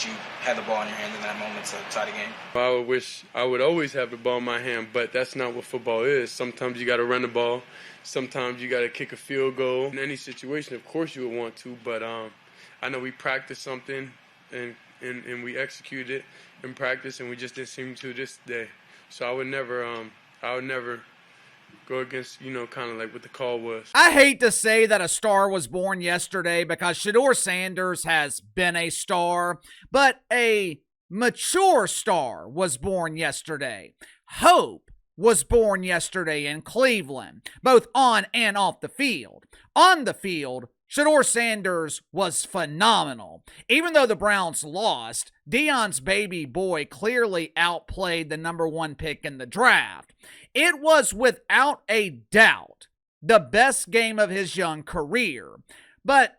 wish you had the ball in your hand in that moment to tie the game? I would wish I would always have the ball in my hand, but that's not what football is. Sometimes you got to run the ball. Sometimes you got to kick a field goal. In any situation, of course, you would want to, but I know we practiced something and we executed it in practice, and we just didn't seem to this day. So I would never go against, kind of like what the call was. I hate to say that a star was born yesterday because Shedeur Sanders has been a star, but a mature star was born yesterday. Hope was born yesterday in Cleveland, both on and off the field. On the field, Shedeur Sanders was phenomenal. Even though the Browns lost, Deion's baby boy clearly outplayed the number 1 pick in the draft. It was without a doubt the best game of his young career. But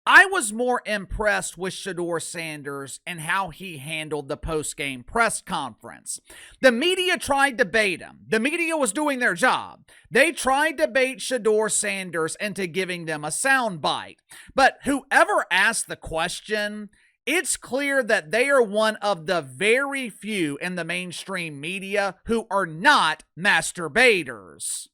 I was more impressed with Shedeur Sanders and how he handled the post-game press conference. The media tried to bait him. The media was doing their job. They tried to bait Shedeur Sanders into giving them a soundbite. But whoever asked the question, it's clear that they are one of the very few in the mainstream media who are not masturbators.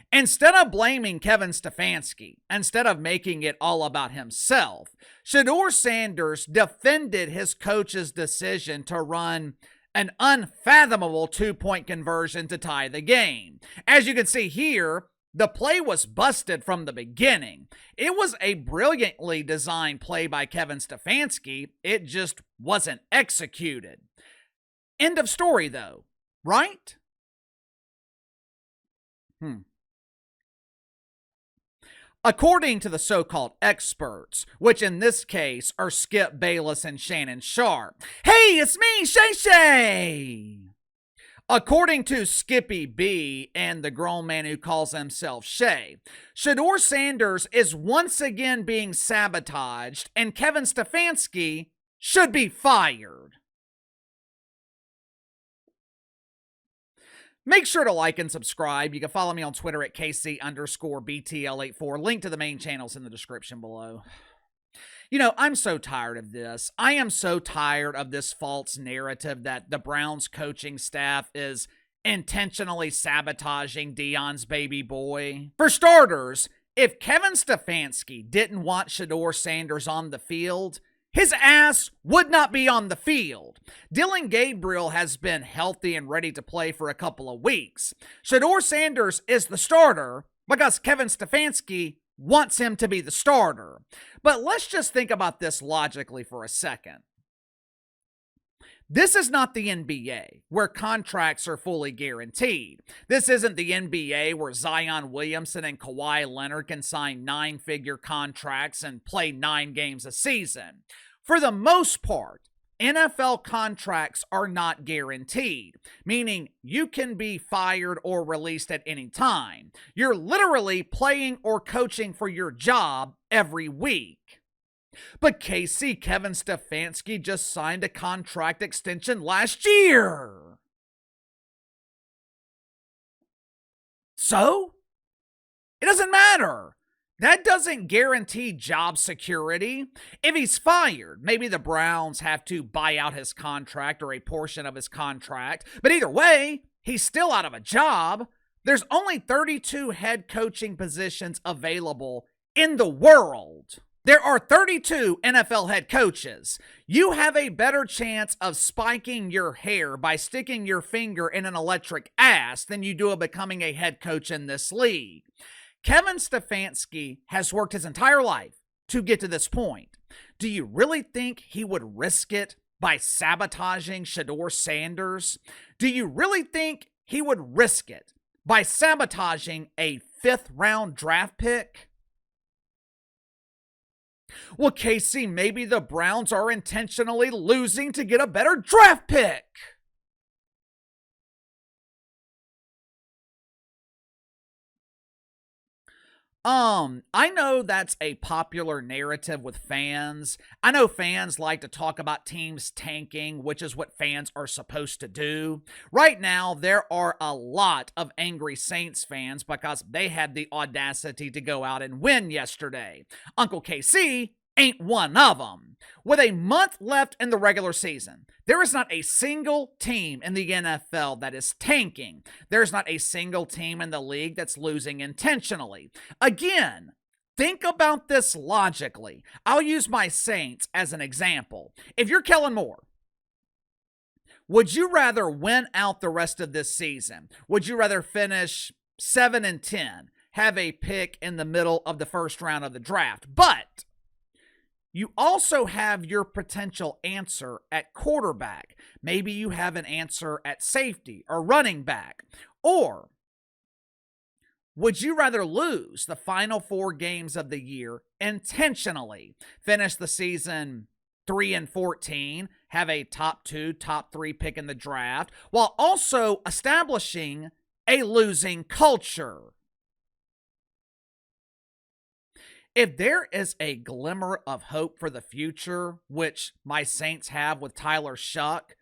Instead of blaming Kevin Stefanski, instead of making it all about himself, Shedeur Sanders defended his coach's decision to run an unfathomable 2-point conversion to tie the game. As you can see here, the play was busted from the beginning. It was a brilliantly designed play by Kevin Stefanski. It just wasn't executed. End of story, though, right? According to the so-called experts, which in this case are Skip Bayless and Shannon Sharp. Hey, it's me, Shay Shay! According to Skippy B and the grown man who calls himself Shay, Shedeur Sanders is once again being sabotaged and Kevin Stefanski should be fired. Make sure to like and subscribe. You can follow me on Twitter at KC_BTL84. Link to the main channels in the description below. I'm so tired of this. I am so tired of this false narrative that the Browns coaching staff is intentionally sabotaging Deion's baby boy. For starters, if Kevin Stefanski didn't want Shedeur Sanders on the field, his ass would not be on the field. Dillon Gabriel has been healthy and ready to play for a couple of weeks. Shedeur Sanders is the starter because Kevin Stefanski wants him to be the starter. But let's just think about this logically for a second. This is not the NBA, where contracts are fully guaranteed. This isn't the NBA where Zion Williamson and Kawhi Leonard can sign 9-figure contracts and play 9 games a season. For the most part, NFL contracts are not guaranteed, meaning you can be fired or released at any time. You're literally playing or coaching for your job every week. But KC, Kevin Stefanski just signed a contract extension last year. So? It doesn't matter. That doesn't guarantee job security. If he's fired, maybe the Browns have to buy out his contract or a portion of his contract. But either way, he's still out of a job. There's only 32 head coaching positions available in the world. There are 32 NFL head coaches. You have a better chance of spiking your hair by sticking your finger in an electric ass than you do of becoming a head coach in this league. Kevin Stefanski has worked his entire life to get to this point. Do you really think he would risk it by sabotaging Shedeur Sanders? Do you really think he would risk it by sabotaging a 5th-round draft pick? Well, Casey, maybe the Browns are intentionally losing to get a better draft pick. I know that's a popular narrative with fans. I know fans like to talk about teams tanking, which is what fans are supposed to do. Right now, there are a lot of angry Saints fans because they had the audacity to go out and win yesterday. Uncle KC ain't one of them. With a month left in the regular season, there is not a single team in the NFL that is tanking. There's not a single team in the league that's losing intentionally. Again, think about this logically. I'll use my Saints as an example. If you're Kellen Moore, would you rather win out the rest of this season? Would you rather finish 7-10, have a pick in the middle of the first round of the draft? But you also have your potential answer at quarterback. Maybe you have an answer at safety or running back. Or would you rather lose the final 4 games of the year intentionally, finish the season 3-14, have a top 2, top 3 pick in the draft, while also establishing a losing culture? If there is a glimmer of hope for the future, which my Saints have with Tyler Shuck,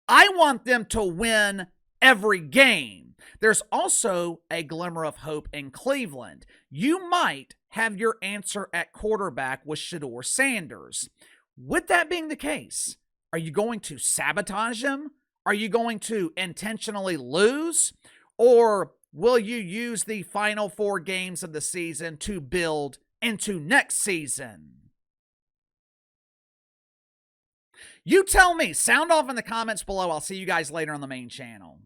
I want them to win every game. There's also a glimmer of hope in Cleveland. You might have your answer at quarterback with Shedeur Sanders. With that being the case, are you going to sabotage him? Are you going to intentionally lose? Or will you use the final 4 games of the season to build into next season? You tell me. Sound off in the comments below. I'll see you guys later on the main channel.